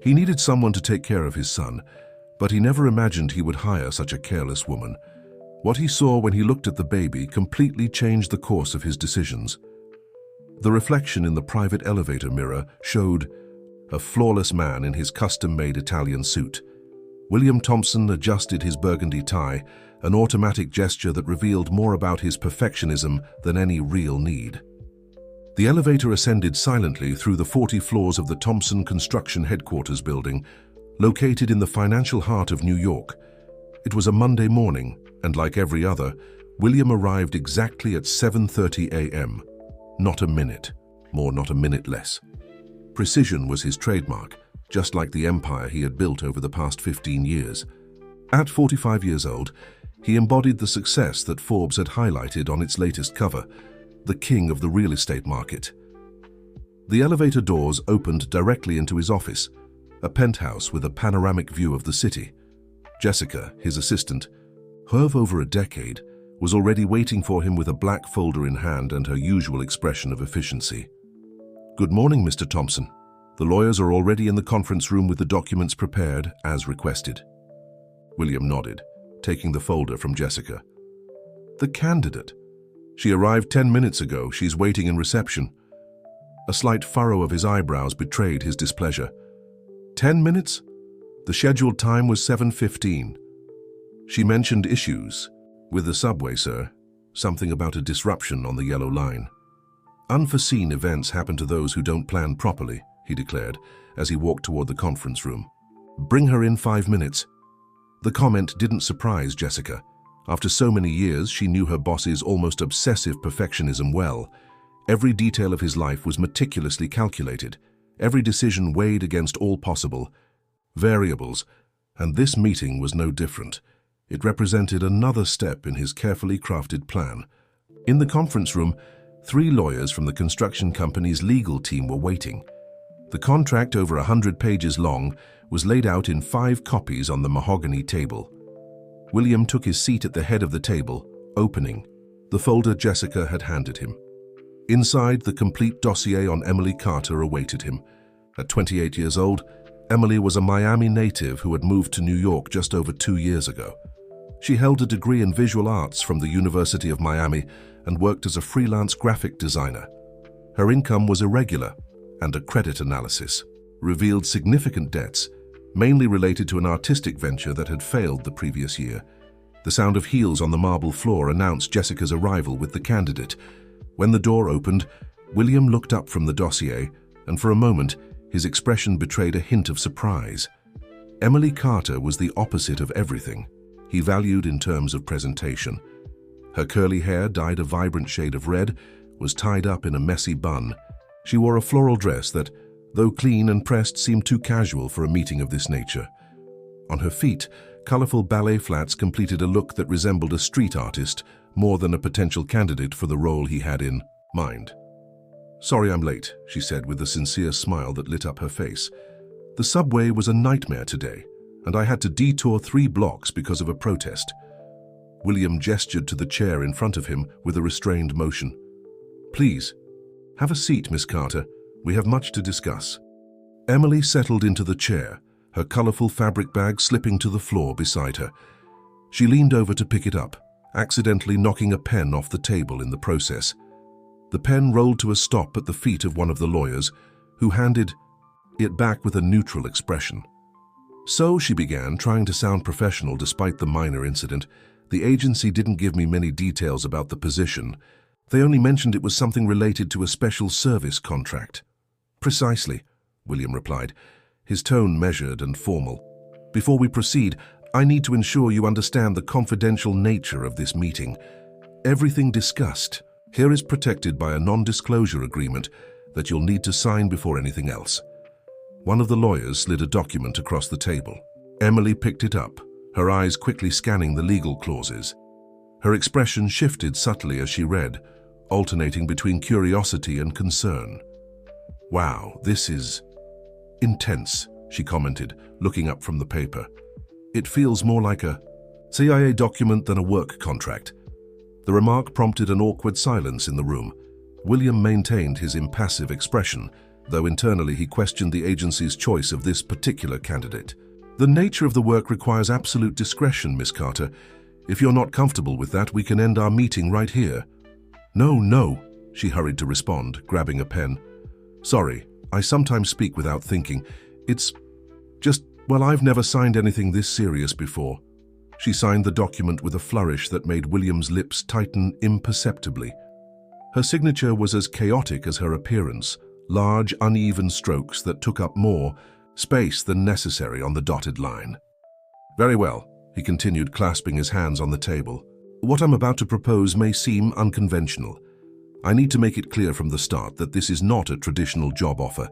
He needed someone to take care of his son, but he never imagined he would hire such a careless woman. What he saw when he looked at the baby completely changed the course of his decisions. The reflection in the private elevator mirror showed a flawless man in his custom-made Italian suit. William Thompson adjusted his burgundy tie, an automatic gesture that revealed more about his perfectionism than any real need. The elevator ascended silently through the 40 floors of the Thompson Construction Headquarters building, located in the financial heart of New York. It was a Monday morning, and like every other, William arrived exactly at 7:30 a.m. Not a minute, not a minute less. Precision was his trademark, just like the empire he had built over the past 15 years. At 45 years old, he embodied the success that Forbes had highlighted on its latest cover, the king of the real estate market. The elevator doors opened directly into his office, a penthouse with a panoramic view of the city. Jessica, his assistant, who of over a decade, was already waiting for him with a black folder in hand and her usual expression of efficiency. "Good morning, Mr. Thompson. The lawyers are already in the conference room with the documents prepared, as requested." William nodded, taking the folder from Jessica. "The candidate. She arrived 10 minutes ago. She's waiting in reception." A slight furrow of his eyebrows betrayed his displeasure. 10 minutes? The scheduled time was 7:15. "She mentioned issues with the subway, sir. Something about a disruption on the yellow line." "Unforeseen events happen to those who don't plan properly," he declared as he walked toward the conference room. "Bring her in 5 minutes." The comment didn't surprise Jessica. After so many years, she knew her boss's almost obsessive perfectionism well. Every detail of his life was meticulously calculated, every decision weighed against all possible variables, and this meeting was no different. It represented another step in his carefully crafted plan. In the conference room, 3 lawyers from the construction company's legal team were waiting. The contract, over 100 pages long, was laid out in 5 copies on the mahogany table. William took his seat at the head of the table, opening the folder Jessica had handed him. Inside, the complete dossier on Emily Carter awaited him. At 28 years old, Emily was a Miami native who had moved to New York just over 2 years ago. She held a degree in visual arts from the University of Miami and worked as a freelance graphic designer. Her income was irregular, and a credit analysis revealed significant debts, mainly related to an artistic venture that had failed the previous year. The sound of heels on the marble floor announced Jessica's arrival with the candidate. When the door opened, William looked up from the dossier, and for a moment, his expression betrayed a hint of surprise. Emily Carter was the opposite of everything he valued in terms of presentation. Her curly hair, dyed a vibrant shade of red, was tied up in a messy bun. She wore a floral dress that, though clean and pressed, seemed too casual for a meeting of this nature. On her feet, colorful ballet flats completed a look that resembled a street artist more than a potential candidate for the role he had in mind. "Sorry I'm late," she said with a sincere smile that lit up her face. "The subway was a nightmare today, and I had to detour 3 blocks because of a protest." William gestured to the chair in front of him with a restrained motion. "Please, have a seat, Miss Carter. We have much to discuss." Emily settled into the chair, her colorful fabric bag slipping to the floor beside her. She leaned over to pick it up, accidentally knocking a pen off the table in the process. The pen rolled to a stop at the feet of one of the lawyers, who handed it back with a neutral expression. "So," she began, trying to sound professional despite the minor incident, "the agency didn't give me many details about the position. They only mentioned it was something related to a special service contract." "Precisely," William replied, his tone measured and formal. "Before we proceed, I need to ensure you understand the confidential nature of this meeting. Everything discussed here is protected by a non-disclosure agreement that you'll need to sign before anything else." One of the lawyers slid a document across the table. Emily picked it up, her eyes quickly scanning the legal clauses. Her expression shifted subtly as she read, alternating between curiosity and concern. "Wow, this is intense," she commented, looking up from the paper. "It feels more like a CIA document than a work contract." The remark prompted an awkward silence in the room. William maintained his impassive expression, though internally he questioned the agency's choice of this particular candidate. "The nature of the work requires absolute discretion, Miss Carter. If you're not comfortable with that, we can end our meeting right here." No, she hurried to respond, grabbing a pen. "Sorry, I sometimes speak without thinking. It's just, well, I've never signed anything this serious before." She signed the document with a flourish that made William's lips tighten imperceptibly. Her signature was as chaotic as her appearance, large, uneven strokes that took up more space than necessary on the dotted line. "Very well," he continued, clasping his hands on the table. "What I'm about to propose may seem unconventional. I need to make it clear from the start that this is not a traditional job offer.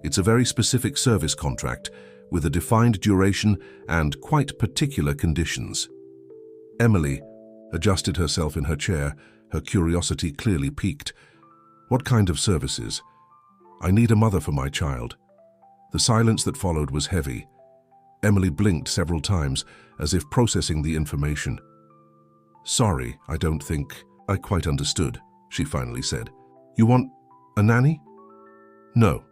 It's a very specific service contract with a defined duration and quite particular conditions." Emily adjusted herself in her chair, her curiosity clearly piqued. "What kind of services?" "I need a mother for my child." The silence that followed was heavy. Emily blinked several times, as if processing the information. "Sorry, I don't think I quite understood," she finally said. "You want a nanny?" "No,"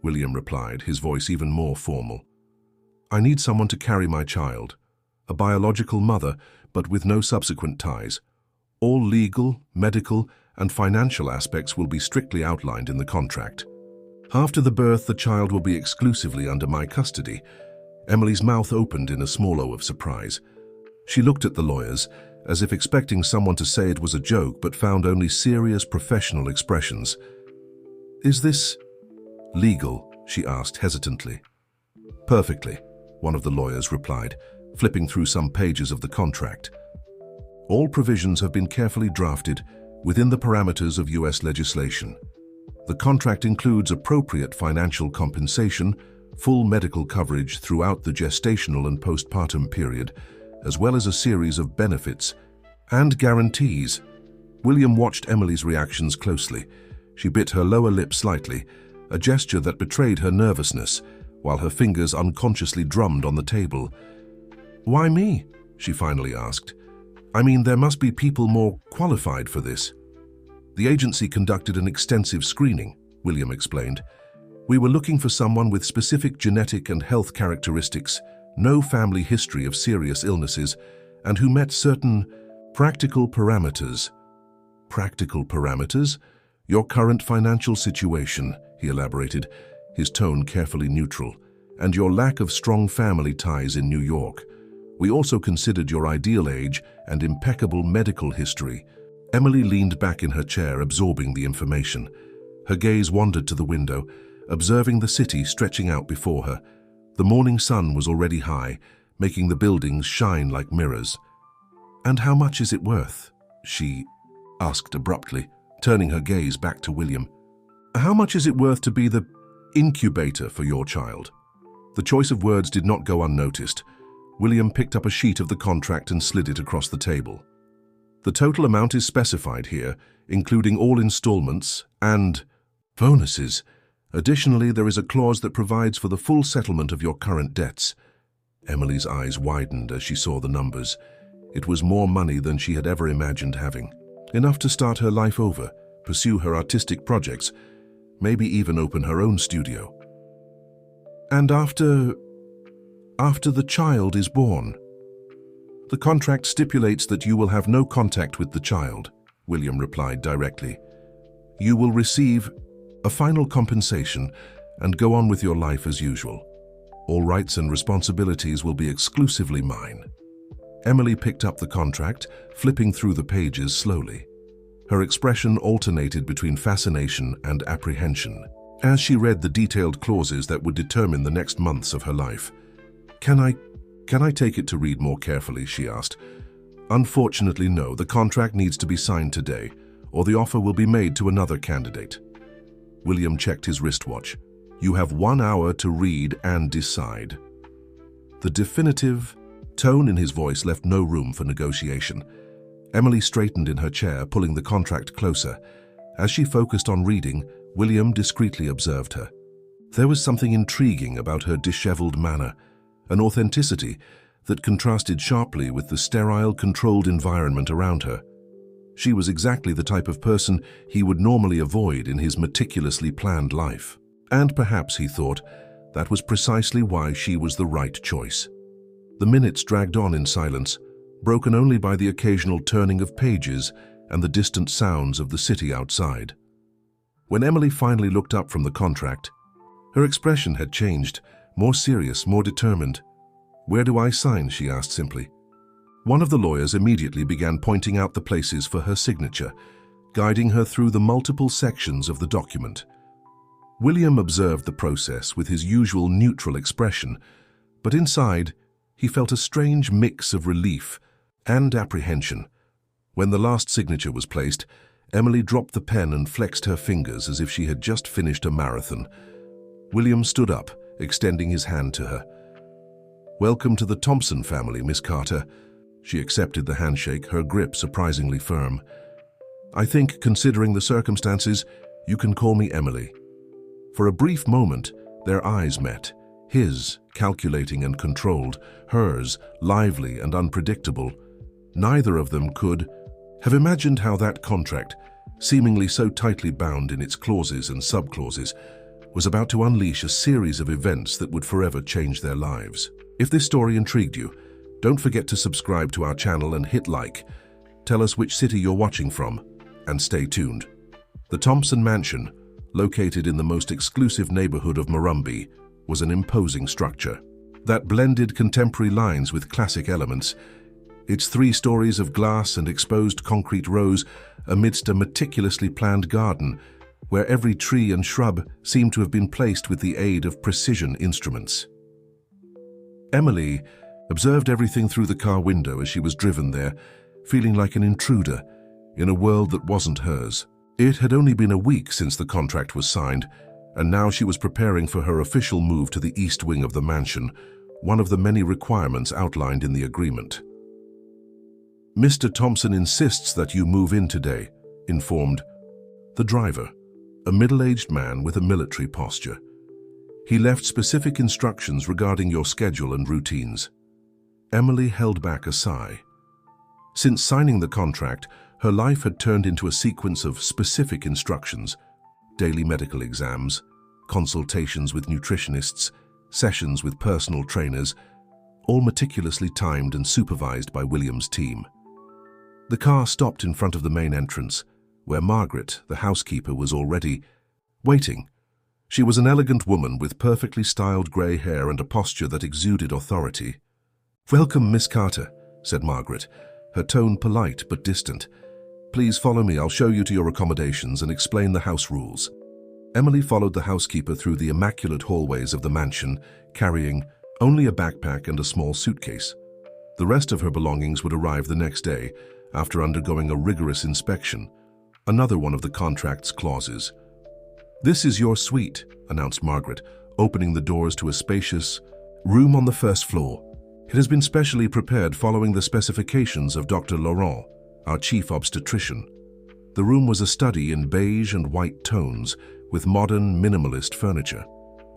William replied, his voice even more formal. "I need someone to carry my child, a biological mother, but with no subsequent ties. All legal, medical, and financial aspects will be strictly outlined in the contract. After the birth, the child will be exclusively under my custody." Emily's mouth opened in a small O of surprise. She looked at the lawyers, as if expecting someone to say it was a joke, but found only serious professional expressions. "Is this legal?" she asked hesitantly. "Perfectly," one of the lawyers replied, flipping through some pages of the contract. "All provisions have been carefully drafted within the parameters of U.S. legislation. The contract includes appropriate financial compensation, full medical coverage throughout the gestational and postpartum period, as well as a series of benefits and guarantees." William watched Emily's reactions closely. She bit her lower lip slightly, a gesture that betrayed her nervousness, while her fingers unconsciously drummed on the table. "Why me?" she finally asked. "I mean, there must be people more qualified for this." "The agency conducted an extensive screening," William explained. "We were looking for someone with specific genetic and health characteristics, no family history of serious illnesses, and who met certain practical parameters." "Practical parameters?" "Your current financial situation," he elaborated, his tone carefully neutral, "and your lack of strong family ties in New York. We also considered your ideal age and impeccable medical history." Emily leaned back in her chair, absorbing the information. Her gaze wandered to the window, observing the city stretching out before her. The morning sun was already high, making the buildings shine like mirrors. "And how much is it worth?" she asked abruptly, turning her gaze back to William. "How much is it worth to be the incubator for your child?" The choice of words did not go unnoticed. William picked up a sheet of the contract and slid it across the table. "The total amount is specified here, including all installments and bonuses. Additionally, there is a clause that provides for the full settlement of your current debts." Emily's eyes widened as she saw the numbers. It was more money than she had ever imagined having. Enough to start her life over, pursue her artistic projects, maybe even open her own studio. "And after the child is born?" "The contract stipulates that you will have no contact with the child," William replied directly. "You will receive a final compensation and go on with your life as usual. All rights and responsibilities will be exclusively mine." Emily picked up the contract, flipping through the pages slowly. Her expression alternated between fascination and apprehension as she read the detailed clauses that would determine the next months of her life. Can I take it to read more carefully?" she asked. "Unfortunately, no. The contract needs to be signed today, or the offer will be made to another candidate." William checked his wristwatch. "You have 1 hour to read and decide." The definitive tone in his voice left no room for negotiation. Emily straightened in her chair, pulling the contract closer. As she focused on reading, William discreetly observed her. There was something intriguing about her disheveled manner, an authenticity that contrasted sharply with the sterile, controlled environment around her. She was exactly the type of person he would normally avoid in his meticulously planned life. And perhaps, he thought, that was precisely why she was the right choice. The minutes dragged on in silence, broken only by the occasional turning of pages and the distant sounds of the city outside. When Emily finally looked up from the contract, her expression had changed, more serious, more determined. "Where do I sign?" she asked simply. One of the lawyers immediately began pointing out the places for her signature, guiding her through the multiple sections of the document. William observed the process with his usual neutral expression, but inside, he felt a strange mix of relief and apprehension. When the last signature was placed, Emily dropped the pen and flexed her fingers as if she had just finished a marathon. William stood up, extending his hand to her. "Welcome to the Thompson family, Miss Carter." She accepted the handshake, her grip surprisingly firm. "I think, considering the circumstances, you can call me Emily." For a brief moment, their eyes met, his calculating and controlled, hers lively and unpredictable. Neither of them could have imagined how that contract, seemingly so tightly bound in its clauses and subclauses, was about to unleash a series of events that would forever change their lives. If this story intrigued you, don't forget to subscribe to our channel and hit like. Tell us which city you're watching from, and stay tuned. The Thompson Mansion, located in the most exclusive neighborhood of Murrumbee, was an imposing structure that blended contemporary lines with classic elements. Its 3 stories of glass and exposed concrete rose amidst a meticulously planned garden where every tree and shrub seemed to have been placed with the aid of precision instruments. Emily observed everything through the car window as she was driven there, feeling like an intruder in a world that wasn't hers. It had only been a week since the contract was signed, and now she was preparing for her official move to the east wing of the mansion, one of the many requirements outlined in the agreement. "Mr. Thompson insists that you move in today," informed the driver, a middle-aged man with a military posture. "He left specific instructions regarding your schedule and routines." Emily held back a sigh. Since signing the contract, her life had turned into a sequence of specific instructions: daily medical exams, consultations with nutritionists, sessions with personal trainers, all meticulously timed and supervised by William's team. The car stopped in front of the main entrance, where Margaret, the housekeeper, was already waiting. She was an elegant woman with perfectly styled grey hair and a posture that exuded authority. "Welcome, Miss Carter," said Margaret, her tone polite but distant. "Please follow me. I'll show you to your accommodations and explain the house rules." Emily followed the housekeeper through the immaculate hallways of the mansion, carrying only a backpack and a small suitcase. The rest of her belongings would arrive the next day, after undergoing a rigorous inspection, another one of the contract's clauses. "This is your suite," announced Margaret, opening the doors to a spacious room on the first floor. "It has been specially prepared following the specifications of Dr. Laurent, our chief obstetrician." The room was a study in beige and white tones, with modern, minimalist furniture.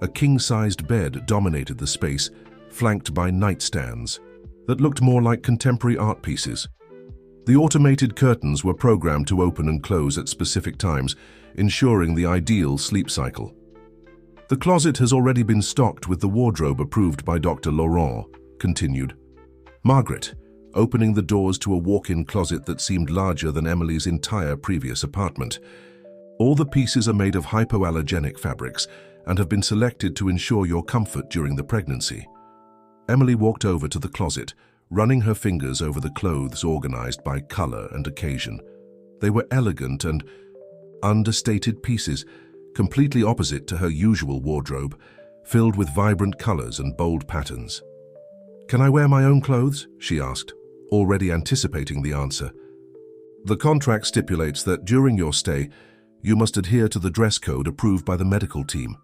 A king-sized bed dominated the space, flanked by nightstands that looked more like contemporary art pieces. The automated curtains were programmed to open and close at specific times, ensuring the ideal sleep cycle. "The closet has already been stocked with the wardrobe approved by Dr. Laurent," continued Margaret, opening the doors to a walk-in closet that seemed larger than Emily's entire previous apartment. "All the pieces are made of hypoallergenic fabrics and have been selected to ensure your comfort during the pregnancy." Emily walked over to the closet, running her fingers over the clothes organized by color and occasion. They were elegant and understated pieces, completely opposite to her usual wardrobe, filled with vibrant colors and bold patterns. "Can I wear my own clothes?" she asked, already anticipating the answer. "The contract stipulates that during your stay, you must adhere to the dress code approved by the medical team,"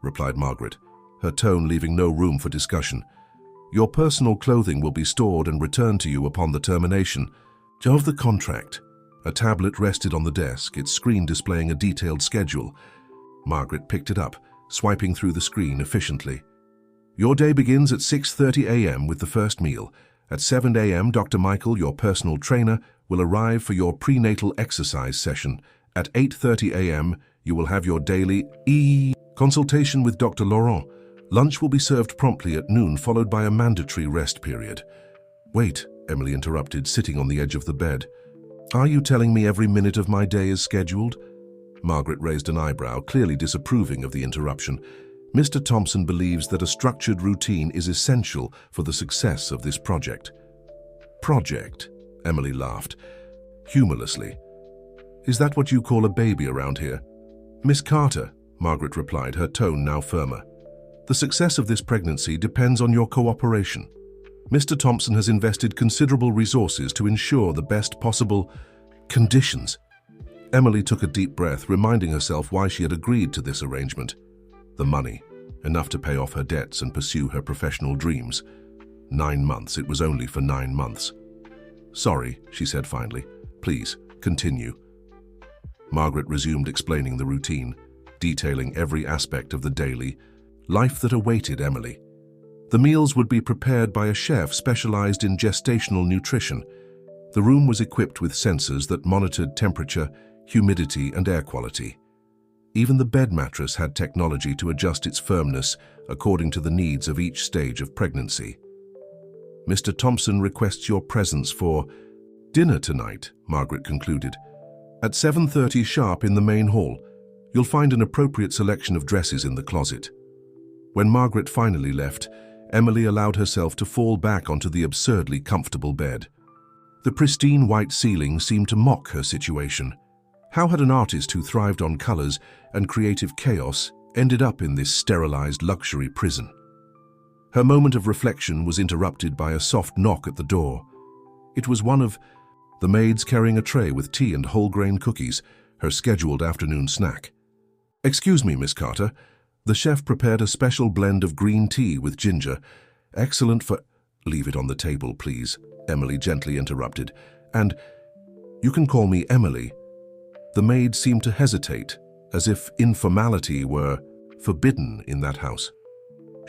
replied Margaret, her tone leaving no room for discussion. "Your personal clothing will be stored and returned to you upon the termination of the contract." A tablet rested on the desk, its screen displaying a detailed schedule. Margaret picked it up, swiping through the screen efficiently. "Your day begins at 6:30 a.m. with the first meal. At 7 a.m., Dr. Michael, your personal trainer, will arrive for your prenatal exercise session. At 8:30 a.m., you will have your daily Consultation with Dr. Laurent. Lunch will be served promptly at noon, followed by a mandatory rest period. Wait, Emily interrupted, sitting on the edge of the bed. Are you telling me every minute of my day is scheduled? Margaret raised an eyebrow, clearly disapproving of the interruption. Mr. Thompson believes that a structured routine is essential for the success of this project. Project? Emily laughed, humorlessly. Is that what you call a baby around here? Miss Carter, Margaret replied, her tone now firmer. The success of this pregnancy depends on your cooperation. Mr. Thompson has invested considerable resources to ensure the best possible conditions. Emily took a deep breath, reminding herself why she had agreed to this arrangement. The money, enough to pay off her debts and pursue her professional dreams. 9 months, it was only for 9 months. Sorry, she said finally. Please, continue. Margaret resumed explaining the routine, detailing every aspect of the daily life that awaited Emily. The meals would be prepared by a chef specialized in gestational nutrition. The room was equipped with sensors that monitored temperature, humidity, and air quality. Even the bed mattress had technology to adjust its firmness according to the needs of each stage of pregnancy. Mr. Thompson requests your presence for dinner tonight, Margaret concluded. At 7:30 sharp in the main hall. You'll find an appropriate selection of dresses in the closet. When Margaret finally left, Emily allowed herself to fall back onto the absurdly comfortable bed. The pristine white ceiling seemed to mock her situation. How had an artist who thrived on colors and creative chaos ended up in this sterilized luxury prison? Her moment of reflection was interrupted by a soft knock at the door. It was one of the maids carrying a tray with tea and whole-grain cookies, her scheduled afternoon snack. Excuse me, Miss Carter. The chef prepared a special blend of green tea with ginger. Excellent for... Leave it on the table, please, Emily gently interrupted. And you can call me Emily. The maid seemed to hesitate, as if informality were forbidden in that house.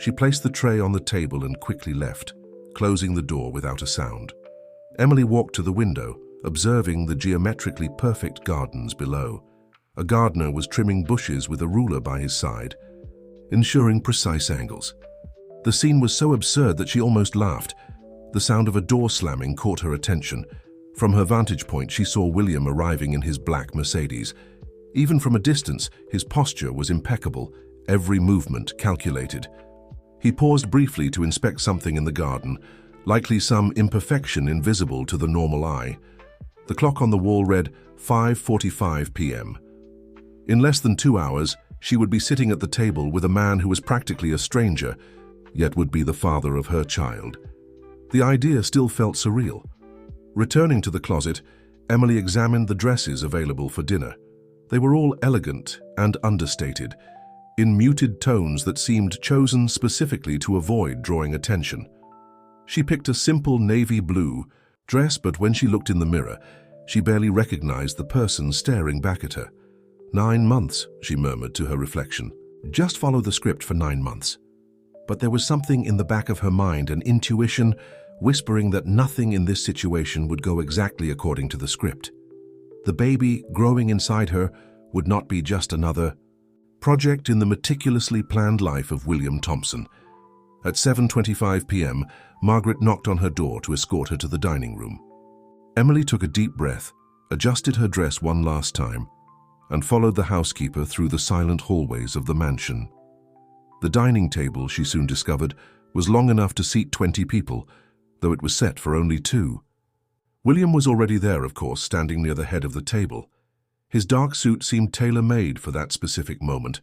She placed the tray on the table and quickly left, closing the door without a sound. Emily walked to the window, observing the geometrically perfect gardens below. A gardener was trimming bushes with a ruler by his side, ensuring precise angles. The scene was so absurd that she almost laughed. The sound of a door slamming caught her attention. From her vantage point, she saw William arriving in his black Mercedes. Even from a distance, his posture was impeccable, every movement calculated. He paused briefly to inspect something in the garden, likely some imperfection invisible to the normal eye. The clock on the wall read 5:45 p.m. In less than 2 hours, she would be sitting at the table with a man who was practically a stranger, yet would be the father of her child. The idea still felt surreal. Returning to the closet, Emily examined the dresses available for dinner. They were all elegant and understated, in muted tones that seemed chosen specifically to avoid drawing attention. She picked a simple navy blue dress, but when she looked in the mirror, she barely recognized the person staring back at her. 9 months, she murmured to her reflection. Just follow the script for 9 months. But there was something in the back of her mind, an intuition whispering that nothing in this situation would go exactly according to the script. The baby growing inside her would not be just another project in the meticulously planned life of William Thompson. At 7:25 p.m., Margaret knocked on her door to escort her to the dining room. Emily took a deep breath, adjusted her dress one last time, and followed the housekeeper through the silent hallways of the mansion. The dining table, she soon discovered, was long enough to seat 20 people, though it was set for only 2. William was already there, of course, standing near the head of the table. His dark suit seemed tailor-made for that specific moment,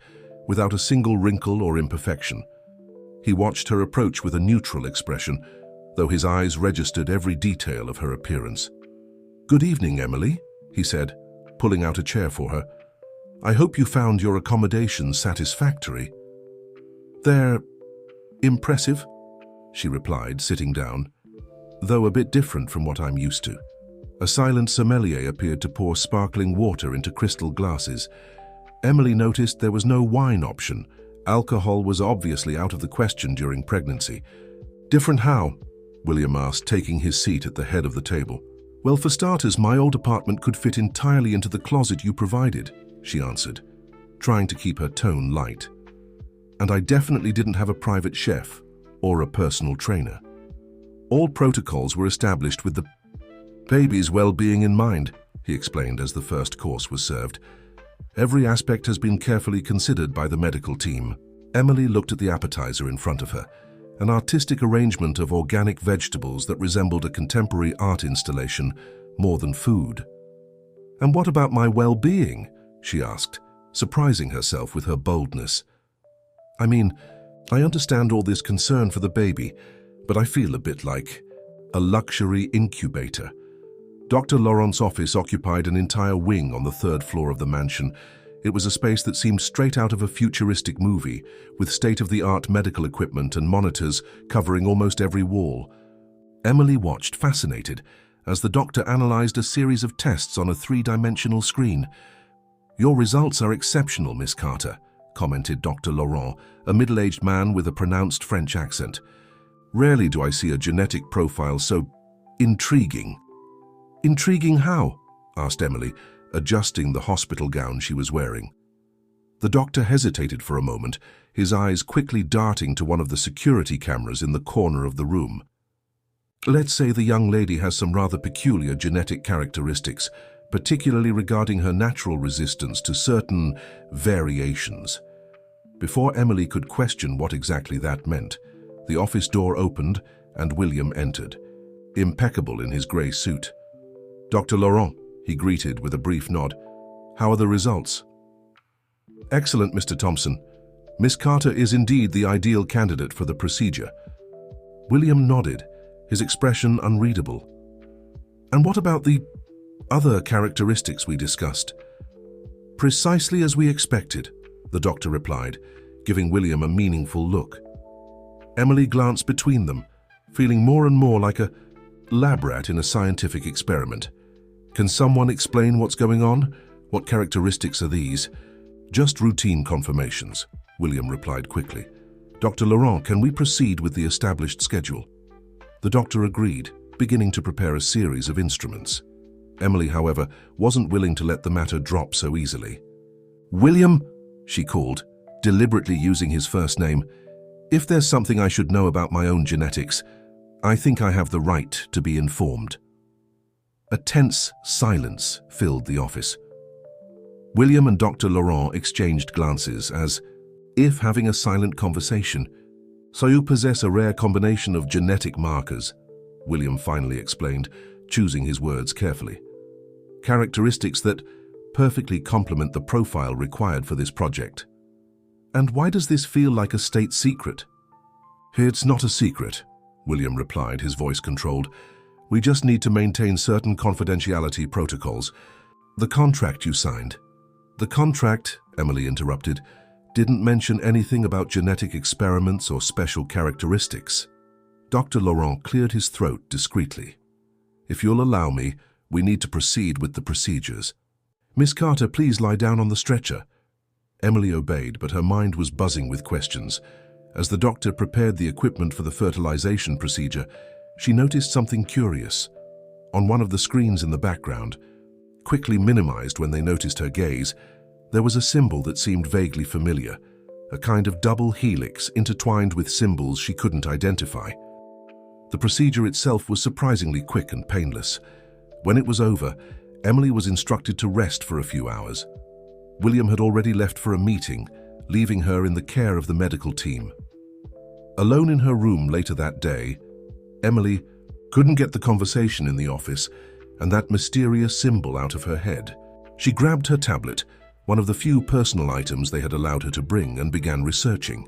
without a single wrinkle or imperfection. He watched her approach with a neutral expression, though his eyes registered every detail of her appearance. "Good evening, Emily," he said, pulling out a chair for her. "I hope you found your accommodations satisfactory." "They're impressive," she replied, sitting down, though a bit different from what I'm used to. A silent sommelier appeared to pour sparkling water into crystal glasses. Emily noticed there was no wine option. Alcohol was obviously out of the question during pregnancy. "Different how?" William asked, taking his seat at the head of the table. "Well, for starters, my old apartment could fit entirely into the closet you provided," she answered, trying to keep her tone light. and I definitely didn't have a private chef or a personal trainer. All protocols were established with the baby's well-being in mind, he explained as the first course was served. Every aspect has been carefully considered by the medical team. Emily looked at the appetizer in front of her, an artistic arrangement of organic vegetables that resembled a contemporary art installation more than food. "And what about my well-being?" she asked, surprising herself with her boldness. "I mean, I understand all this concern for the baby, but I feel a bit like a luxury incubator." Dr. Laurent's office occupied an entire wing on the third floor of the mansion. It was a space that seemed straight out of a futuristic movie, with state-of-the-art medical equipment and monitors covering almost every wall. Emily watched, fascinated, as the doctor analyzed a series of tests on a three-dimensional screen. "Your results are exceptional, Miss Carter," commented Dr. Laurent, a middle-aged man with a pronounced French accent. "Rarely do I see a genetic profile so intriguing." "Intriguing how?" asked Emily, adjusting the hospital gown she was wearing. The doctor hesitated for a moment, his eyes quickly darting to one of the security cameras in the corner of the room. "Let's say the young lady has some rather peculiar genetic characteristics, particularly regarding her natural resistance to certain variations." Before Emily could question what exactly that meant, the office door opened and William entered, impeccable in his grey suit. "Dr. Laurent," he greeted with a brief nod. "How are the results?" "Excellent, Mr. Thompson. Miss Carter is indeed the ideal candidate for the procedure." William nodded, his expression unreadable. "And what about the other characteristics we discussed?" "Precisely as we expected," the doctor replied, giving William a meaningful look. Emily glanced between them, feeling more and more like a lab rat in a scientific experiment. "Can someone explain what's going on? What characteristics are these?" "Just routine confirmations," William replied quickly. "Dr. Laurent, can we proceed with the established schedule?" The doctor agreed, beginning to prepare a series of instruments. Emily, however, wasn't willing to let the matter drop so easily. "William," she called, deliberately using his first name, "if there's something I should know about my own genetics, I think I have the right to be informed." A tense silence filled the office. William and Dr. Laurent exchanged glances as if having a silent conversation. "So you possess a rare combination of genetic markers," William finally explained, choosing his words carefully. "Characteristics that perfectly complement the profile required for this project." "And why does this feel like a state secret?" "It's not a secret," William replied, his voice controlled. "We just need to maintain certain confidentiality protocols. The contract you signed." "The contract," Emily interrupted, "didn't mention anything about genetic experiments or special characteristics." Dr. Laurent cleared his throat discreetly. "If you'll allow me, we need to proceed with the procedures." "Miss Carter, please lie down on the stretcher." Emily obeyed, but her mind was buzzing with questions. As the doctor prepared the equipment for the fertilization procedure, she noticed something curious. On one of the screens in the background, quickly minimized when they noticed her gaze, there was a symbol that seemed vaguely familiar, a kind of double helix intertwined with symbols she couldn't identify. The procedure itself was surprisingly quick and painless. When it was over, Emily was instructed to rest for a few hours. William had already left for a meeting, leaving her in the care of the medical team. Alone in her room later that day, Emily couldn't get the conversation in the office and that mysterious symbol out of her head. She grabbed her tablet, one of the few personal items they had allowed her to bring, and began researching.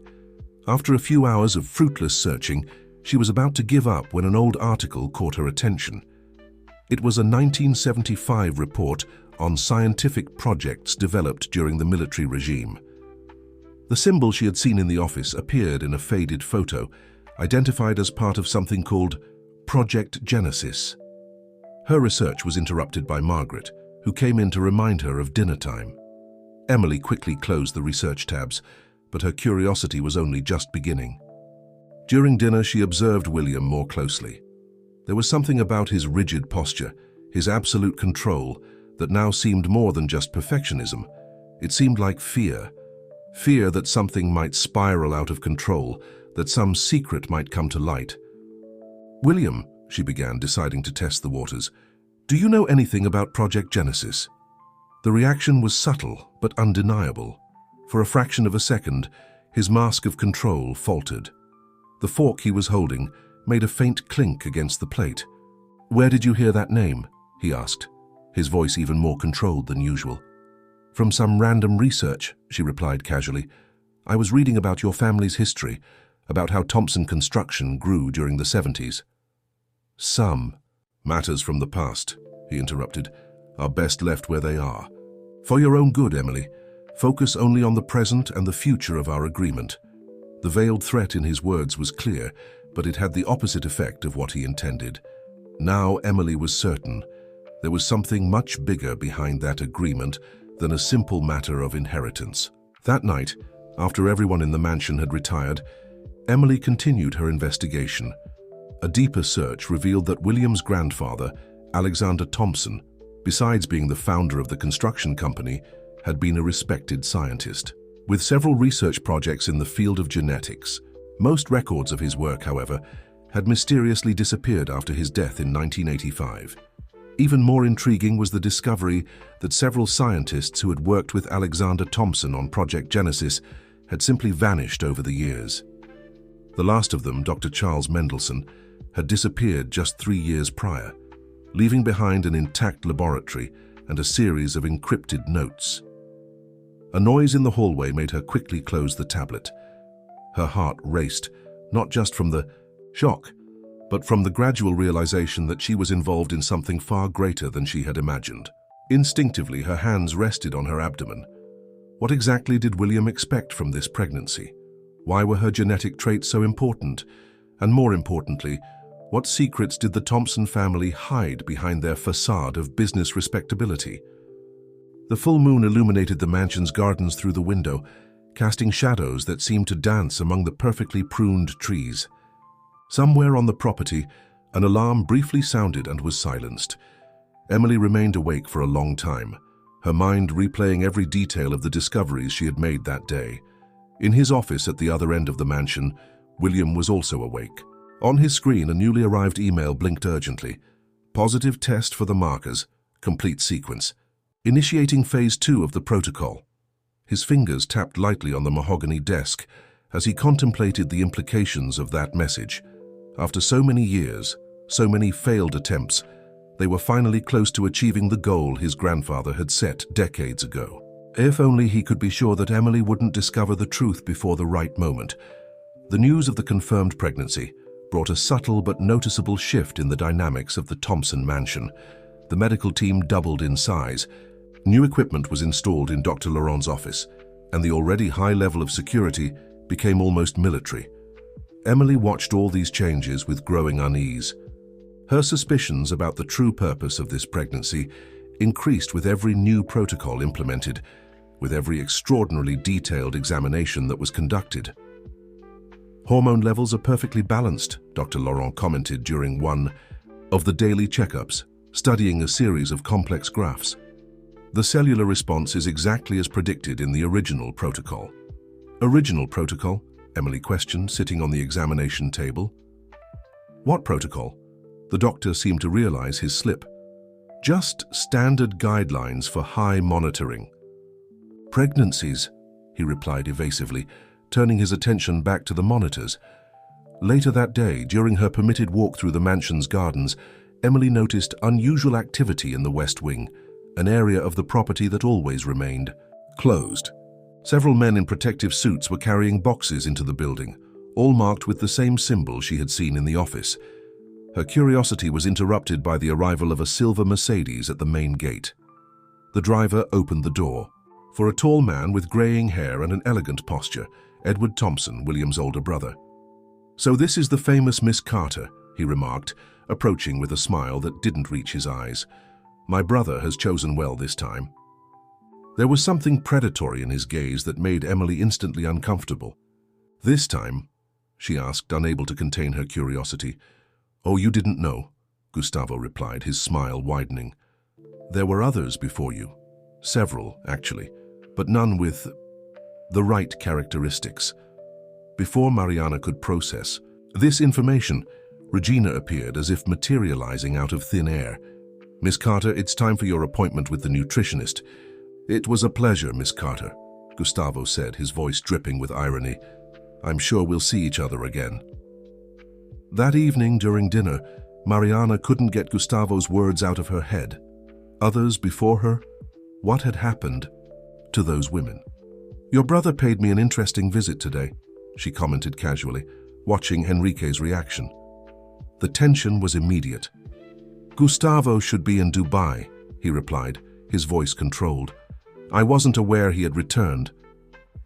After a few hours of fruitless searching, she was about to give up when an old article caught her attention. It was a 1975 report on scientific projects developed during the military regime. The symbol she had seen in the office appeared in a faded photo, identified as part of something called Project Genesis. Her research was interrupted by Margaret, who came in to remind her of dinner time. Emily quickly closed the research tabs, but her curiosity was only just beginning. During dinner, she observed William more closely. There was something about his rigid posture, his absolute control, that now seemed more than just perfectionism. It seemed like fear. Fear that something might spiral out of control, that some secret might come to light. "William," she began, deciding to test the waters, "do you know anything about Project Genesis?" The reaction was subtle but undeniable. For a fraction of a second, his mask of control faltered. The fork he was holding made a faint clink against the plate. "Where did you hear that name?" he asked, his voice even more controlled than usual. "From some random research," she replied casually. "I was reading about your family's history, about how Thompson Construction grew during the 70s. "Some matters from the past," he interrupted, "are best left where they are. For your own good, Emily, focus only on the present and the future of our agreement." The veiled threat in his words was clear, but it had the opposite effect of what he intended. Now Emily was certain there was something much bigger behind that agreement than a simple matter of inheritance. That night, after everyone in the mansion had retired, Emily continued her investigation. A deeper search revealed that William's grandfather, Alexander Thompson, besides being the founder of the construction company, had been a respected scientist. With several research projects in the field of genetics, most records of his work, however, had mysteriously disappeared after his death in 1985. Even more intriguing was the discovery that several scientists who had worked with Alexander Thompson on Project Genesis had simply vanished over the years. The last of them, Dr. Charles Mendelssohn, had disappeared just 3 years prior, leaving behind an intact laboratory and a series of encrypted notes. A noise in the hallway made her quickly close the tablet. Her heart raced, not just from the shock, but from the gradual realization that she was involved in something far greater than she had imagined. Instinctively, her hands rested on her abdomen. What exactly did William expect from this pregnancy? Why were her genetic traits so important? And more importantly, what secrets did the Thompson family hide behind their facade of business respectability? The full moon illuminated the mansion's gardens through the window, casting shadows that seemed to dance among the perfectly pruned trees. Somewhere on the property, an alarm briefly sounded and was silenced. Emily remained awake for a long time, her mind replaying every detail of the discoveries she had made that day. In his office at the other end of the mansion, William was also awake. On his screen, a newly arrived email blinked urgently. Positive test for the markers. Complete sequence. Initiating phase 2 of the protocol. His fingers tapped lightly on the mahogany desk as he contemplated the implications of that message. After so many years, so many failed attempts, they were finally close to achieving the goal his grandfather had set decades ago. If only he could be sure that Emily wouldn't discover the truth before the right moment. The news of the confirmed pregnancy brought a subtle but noticeable shift in the dynamics of the Thompson mansion. The medical team doubled in size. New equipment was installed in Dr. Laurent's office, and the already high level of security became almost military. Emily watched all these changes with growing unease. Her suspicions about the true purpose of this pregnancy increased with every new protocol implemented, with every extraordinarily detailed examination that was conducted. "Hormone levels are perfectly balanced," Dr. Laurent commented during one of the daily checkups, studying a series of complex graphs. "The cellular response is exactly as predicted in the original protocol." "Original protocol?" Emily questioned, sitting on the examination table. "What protocol?" The doctor seemed to realize his slip. "Just standard guidelines for high monitoring." "Pregnancies," he replied evasively, turning his attention back to the monitors. Later that day, during her permitted walk through the mansion's gardens, Emily noticed unusual activity in the West Wing, an area of the property that always remained closed. Several men in protective suits were carrying boxes into the building, all marked with the same symbol she had seen in the office. Her curiosity was interrupted by the arrival of a silver Mercedes at the main gate. The driver opened the door. For a tall man with graying hair and an elegant posture, Edward Thompson, William's older brother. "So this is the famous Miss Carter," he remarked, approaching with a smile that didn't reach his eyes. "My brother has chosen well this time." There was something predatory in his gaze that made Emily instantly uncomfortable. "This time?" she asked, unable to contain her curiosity. "Oh, you didn't know," Gustavo replied, his smile widening. "There were others before you. Several, actually, but none with..." the right characteristics. Before Mariana could process this information, Regina appeared as if materializing out of thin air. "Miss Carter, it's time for your appointment with the nutritionist." "It was a pleasure, Miss Carter," Gustavo said, his voice dripping with irony. "I'm sure we'll see each other again." That evening during dinner, Mariana couldn't get Gustavo's words out of her head. Others before her? What had happened to those women? "Your brother paid me an interesting visit today," she commented casually, watching Enrique's reaction. The tension was immediate. "Gustavo should be in Dubai," he replied, his voice controlled. "I wasn't aware he had returned.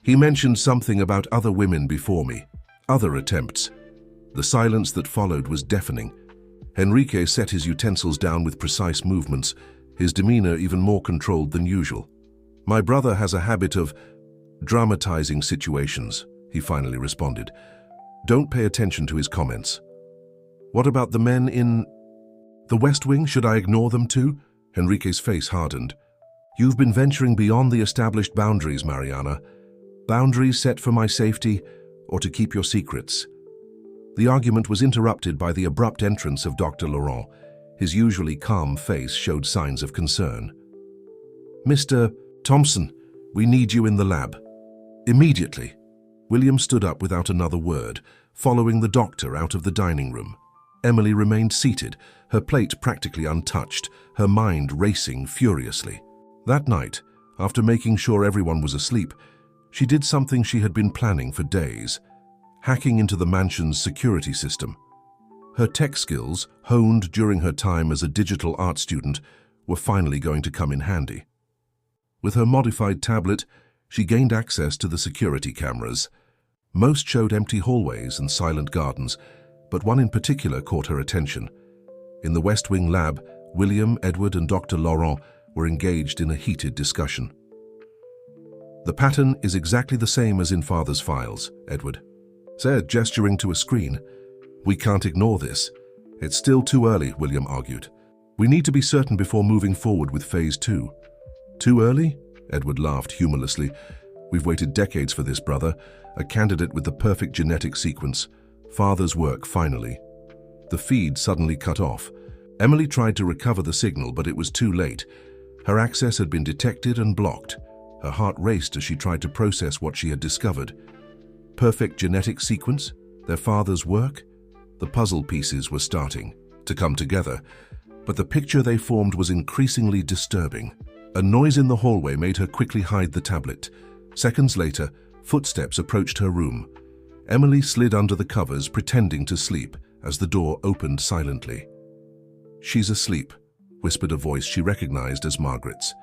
He mentioned something about other women before me, other attempts." The silence that followed was deafening. Enrique set his utensils down with precise movements, his demeanor even more controlled than usual. "My brother has a habit of dramatizing situations," he finally responded. "Don't pay attention to his comments." "What about the men in the West Wing? Should I ignore them too?" Enrique's face hardened. "You've been venturing beyond the established boundaries, Mariana. Boundaries set for my safety or to keep your secrets." The argument was interrupted by the abrupt entrance of Dr. Laurent. His usually calm face showed signs of concern. "Mr. Thompson, we need you in the lab. Immediately." William stood up without another word, following the doctor out of the dining room. Emily remained seated, her plate practically untouched, her mind racing furiously. That night, after making sure everyone was asleep, she did something she had been planning for days: hacking into the mansion's security system. Her tech skills, honed during her time as a digital art student, were finally going to come in handy. With her modified tablet, she gained access to the security cameras. Most showed empty hallways and silent gardens, but one in particular caught her attention. In the West Wing lab, William, Edward, and Dr. Laurent were engaged in a heated discussion. "The pattern is exactly the same as in Father's files," Edward said, gesturing to a screen. "We can't ignore this." "It's still too early," William argued. "We need to be certain before moving forward with Phase 2. "Too early?" Edward laughed humorlessly. "We've waited decades for this, brother. A candidate with the perfect genetic sequence. Father's work, finally." The feed suddenly cut off. Emily tried to recover the signal, but it was too late. Her access had been detected and blocked. Her heart raced as she tried to process what she had discovered. Perfect genetic sequence? Their father's work? The puzzle pieces were starting to come together, but the picture they formed was increasingly disturbing. A noise in the hallway made her quickly hide the tablet. Seconds later, footsteps approached her room. Emily slid under the covers, pretending to sleep, as the door opened silently. "She's asleep," whispered a voice she recognized as Margaret's.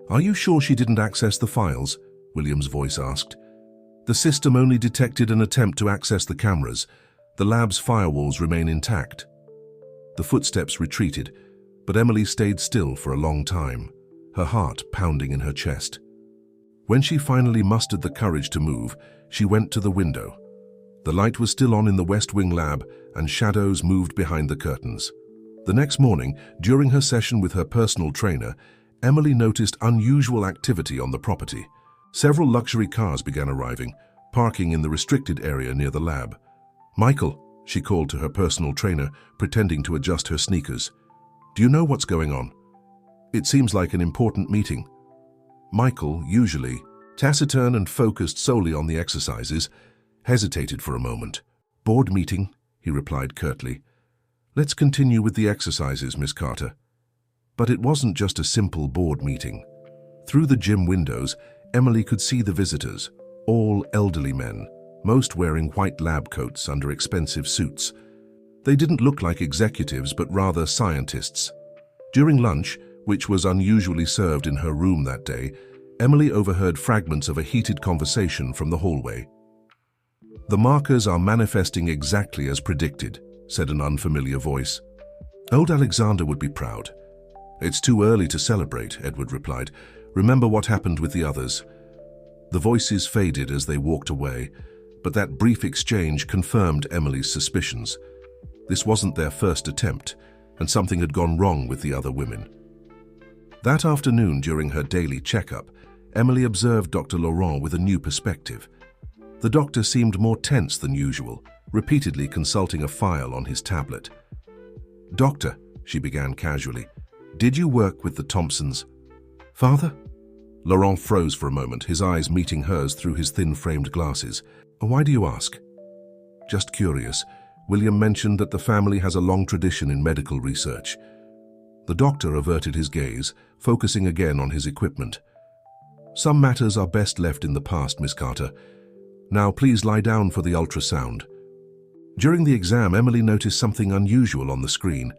"Are you sure she didn't access the files?" William's voice asked. "The system only detected an attempt to access the cameras. The lab's firewalls remain intact." The footsteps retreated, but Emily stayed still for a long time, her heart pounding in her chest. When she finally mustered the courage to move, she went to the window. The light was still on in the West Wing lab, and shadows moved behind the curtains. The next morning, during her session with her personal trainer, Emily noticed unusual activity on the property. Several luxury cars began arriving, parking in the restricted area near the lab. "Michael," she called to her personal trainer, pretending to adjust her sneakers. "Do you know what's going on? It seems like an important meeting." Michael, usually taciturn and focused solely on the exercises, hesitated for a moment. "Board meeting," he replied curtly. "Let's continue with the exercises, Miss Carter." But it wasn't just a simple board meeting. Through the gym windows, Emily could see the visitors, all elderly men, most wearing white lab coats under expensive suits. They didn't look like executives, but rather scientists. During lunch, which was unusually served in her room that day, Emily overheard fragments of a heated conversation from the hallway. "The markers are manifesting exactly as predicted," said an unfamiliar voice. "Old Alexander would be proud." "It's too early to celebrate," Edward replied. "Remember what happened with the others." The voices faded as they walked away, but that brief exchange confirmed Emily's suspicions. This wasn't their first attempt, and something had gone wrong with the other women. That afternoon, during her daily checkup, Emily observed Dr. Laurent with a new perspective. The doctor seemed more tense than usual, repeatedly consulting a file on his tablet. "Doctor," she began casually, "did you work with the Thompsons?" "Father?" Laurent froze for a moment, his eyes meeting hers through his thin-framed glasses. "Why do you ask?" "Just curious. William mentioned that the family has a long tradition in medical research." The doctor averted his gaze, focusing again on his equipment. "Some matters are best left in the past, Miss Carter. Now please lie down for the ultrasound." During the exam, Emily noticed something unusual on the screen.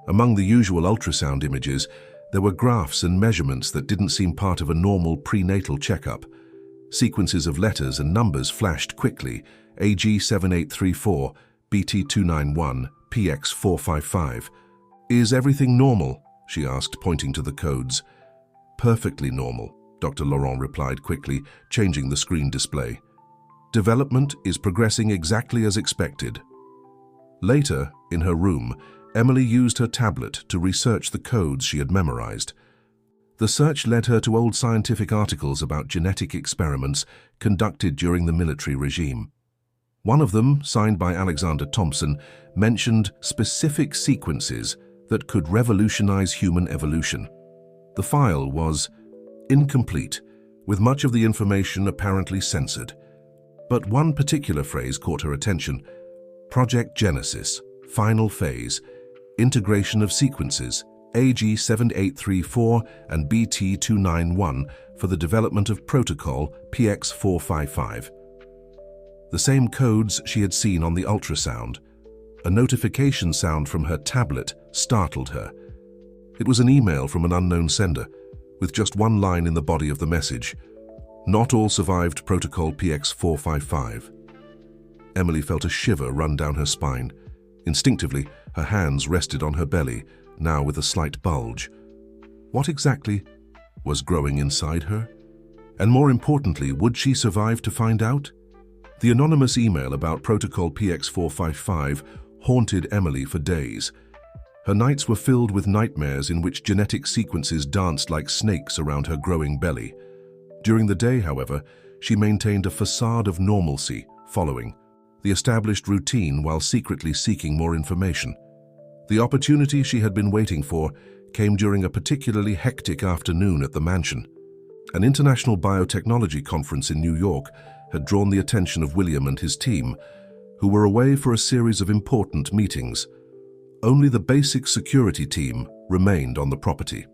Among the usual ultrasound images, there were graphs and measurements that didn't seem part of a normal prenatal checkup. Sequences of letters and numbers flashed quickly: AG7834, BT291, PX455. "Is everything normal?" she asked, pointing to the codes. "Perfectly normal," Dr. Laurent replied quickly, changing the screen display. "Development is progressing exactly as expected." Later, in her room, Emily used her tablet to research the codes she had memorized. The search led her to old scientific articles about genetic experiments conducted during the military regime. One of them, signed by Alexander Thompson, mentioned specific sequences that could revolutionize human evolution. The file was incomplete, with much of the information apparently censored. But one particular phrase caught her attention: Project Genesis, Final Phase, Integration of Sequences, AG7834 and BT291 for the development of protocol PX455. The same codes she had seen on the ultrasound. A notification sound from her tablet startled her. It was an email from an unknown sender, with just one line in the body of the message: "Not all survived protocol PX455. Emily felt a shiver run down her spine. Instinctively, her hands rested on her belly, now with a slight bulge. What exactly was growing inside her? And more importantly, would she survive to find out? The anonymous email about protocol PX455 haunted Emily for days. Her nights were filled with nightmares in which genetic sequences danced like snakes around her growing belly. During the day, however, she maintained a facade of normalcy, following the established routine while secretly seeking more information. The opportunity she had been waiting for came during a particularly hectic afternoon at the mansion. An international biotechnology conference in New York had drawn the attention of William and his team, who were away for a series of important meetings. Only the basic security team remained on the property.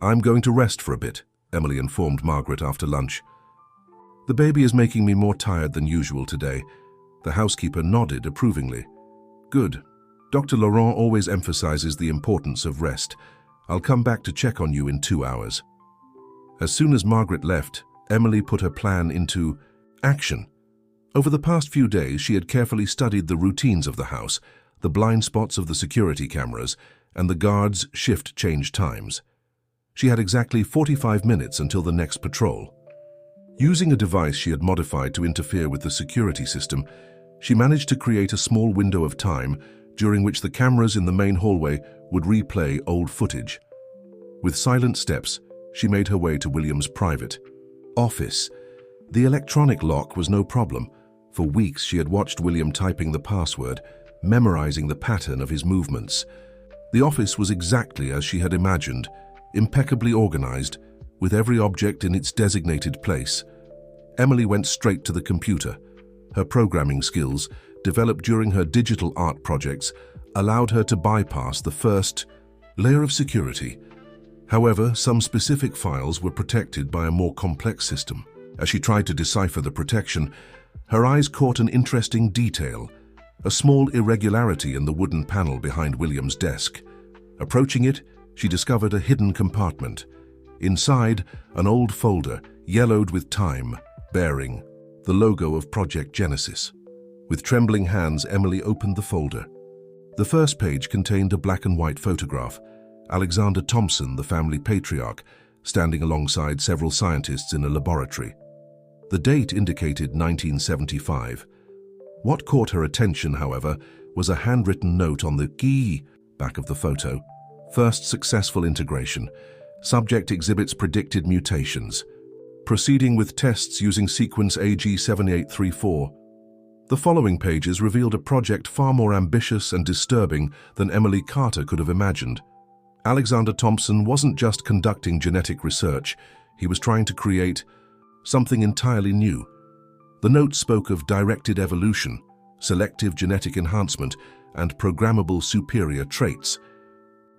"I'm going to rest for a bit," Emily informed Margaret after lunch. "The baby is making me more tired than usual today." The housekeeper nodded approvingly. "Good. Dr. Laurent always emphasizes the importance of rest. I'll come back to check on you in 2 hours." As soon as Margaret left, Emily put her plan into action. Over the past few days, she had carefully studied the routines of the house, the blind spots of the security cameras, and the guards' shift change times. She had exactly 45 minutes until the next patrol. Using a device she had modified to interfere with the security system, she managed to create a small window of time during which the cameras in the main hallway would replay old footage. With silent steps, she made her way to William's private office. The electronic lock was no problem. For weeks she had watched William typing the password, memorizing the pattern of his movements. The office was exactly as she had imagined, impeccably organized, with every object in its designated place. Emily went straight to the computer. Her programming skills, developed during her digital art projects, allowed her to bypass the first layer of security. However, some specific files were protected by a more complex system. As she tried to decipher the protection, her eyes caught an interesting detail, a small irregularity in the wooden panel behind William's desk. Approaching it, she discovered a hidden compartment. Inside, an old folder, yellowed with time, bearing the logo of Project Genesis. With trembling hands, Emily opened the folder. The first page contained a black and white photograph: Alexander Thompson, the family patriarch, standing alongside several scientists in a laboratory. The date indicated 1975. What caught her attention, however, was a handwritten note on the back of the photo. First successful integration. Subject exhibits predicted mutations. proceeding with tests using sequence AG7834. The following pages revealed a project far more ambitious and disturbing than Emily Carter could have imagined. Alexander Thompson wasn't just conducting genetic research, he was trying to create something entirely new. The notes spoke of directed evolution, selective genetic enhancement, and programmable superior traits.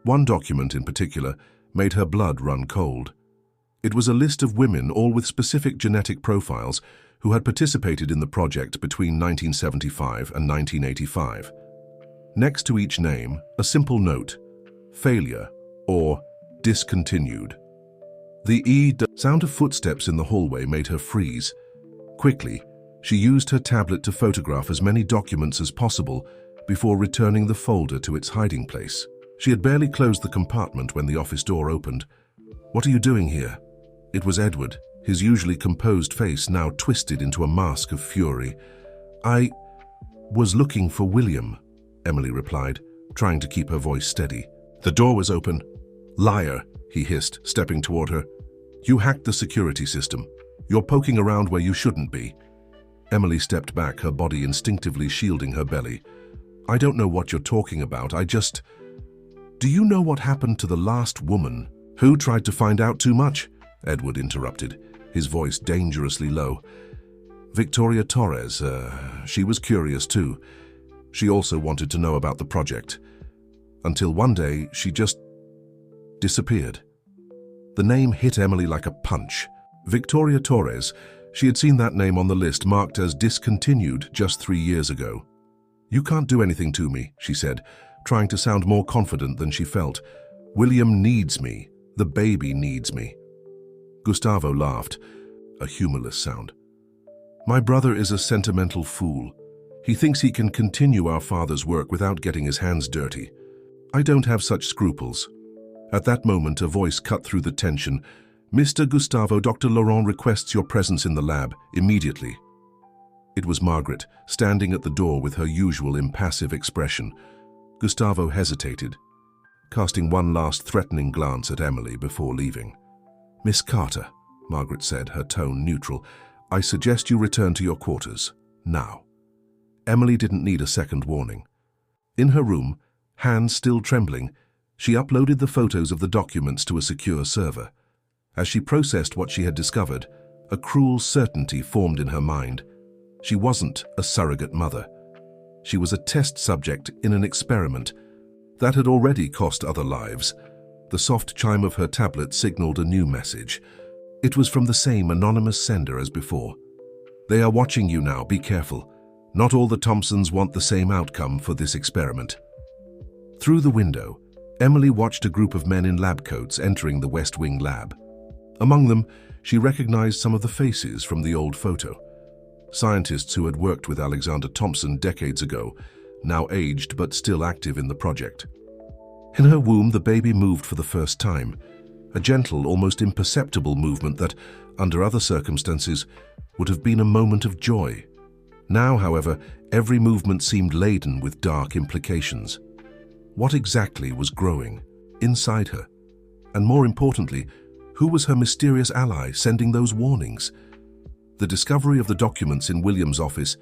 One document in particular made her blood run cold. It was a list of women, all with specific genetic profiles, who had participated in the project between 1975 and 1985. Next to each name, a simple note: failure or discontinued. The sound of footsteps in the hallway made her freeze. Quickly, she used her tablet to photograph as many documents as possible before returning the folder to its hiding place. She had barely closed the compartment when the office door opened. "What are you doing here?" It was Edward, his usually composed face now twisted into a mask of fury. "I was looking for William," Emily replied, trying to keep her voice steady. The door was open. "Liar," he hissed, stepping toward her. "You hacked the security system. You're poking around where you shouldn't be." Emily stepped back, her body instinctively shielding her belly. "I don't know what you're talking about. Do you know what happened to the last woman who tried to find out too much?" Edward interrupted, his voice dangerously low. "Victoria Torres, she was curious too. She also wanted to know about the project. Until one day, she just disappeared." The name hit Emily like a punch. Victoria Torres. She had seen that name on the list marked as discontinued just 3 years ago. "You can't do anything to me," she said, trying to sound more confident than she felt. "William needs me. The baby needs me." Gustavo laughed, a humorless sound. "My brother is a sentimental fool. He thinks he can continue our father's work without getting his hands dirty. I don't have such scruples." At that moment, a voice cut through the tension. "Mr. Gustavo, Dr. Laurent requests your presence in the lab, immediately." It was Margaret, standing at the door with her usual impassive expression. Gustavo hesitated, casting one last threatening glance at Emily before leaving. "Miss Carter," Margaret said, her tone neutral, "I suggest you return to your quarters, now." Emily didn't need a second warning. In her room, hands still trembling, she uploaded the photos of the documents to a secure server. As she processed what she had discovered, a cruel certainty formed in her mind. She wasn't a surrogate mother. She was a test subject in an experiment that had already cost other lives. The soft chime of her tablet signaled a new message. It was from the same anonymous sender as before. "They are watching you now, be careful. Not all the Thompsons want the same outcome for this experiment." Through the window, Emily watched a group of men in lab coats entering the West Wing lab. Among them, she recognized some of the faces from the old photo. Scientists who had worked with Alexander Thompson decades ago, now aged but still active in the project. In her womb, the baby moved for the first time, a gentle, almost imperceptible movement that, under other circumstances, would have been a moment of joy. Now, however, every movement seemed laden with dark implications. What exactly was growing inside her? And more importantly, who was her mysterious ally sending those warnings? The discovery of the documents in William's office